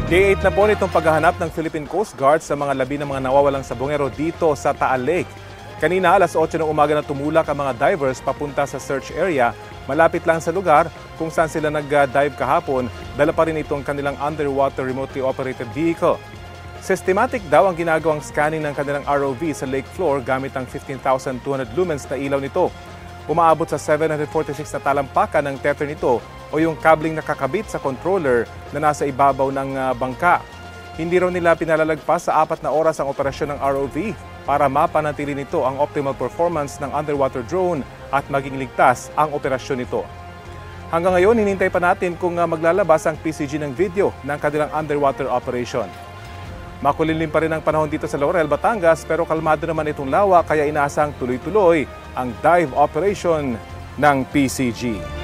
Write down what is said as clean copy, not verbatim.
Day 8 na po nitong paghahanap ng Philippine Coast Guard sa mga labi ng mga nawawalang sabongero dito sa Taal Lake. Kanina alas 8 ng umaga na tumulak ang mga divers papunta sa search area. Malapit lang sa lugar kung saan sila nag-dive kahapon, dala pa rin itong kanilang underwater remotely operated vehicle. Systematic daw ang ginagawang scanning ng kanilang ROV sa lake floor gamit ang 15,200 lumens na ilaw nito. Umaabot sa 746 na talampakan ng tether nito o yung kabling nakakabit sa controller na nasa ibabaw ng bangka. Hindi raw nila pinalalagpas sa 4 na oras ang operasyon ng ROV para mapanatili nito ang optimal performance ng underwater drone at maging ligtas ang operasyon nito. Hanggang ngayon, hinintay pa natin kung maglalabas ang PCG ng video ng kanilang underwater operation. Makulimlim pa rin ang panahon dito sa Laurel, Batangas pero kalmado naman itong lawa kaya inaasang tuloy-tuloy ang dive operation ng PCG.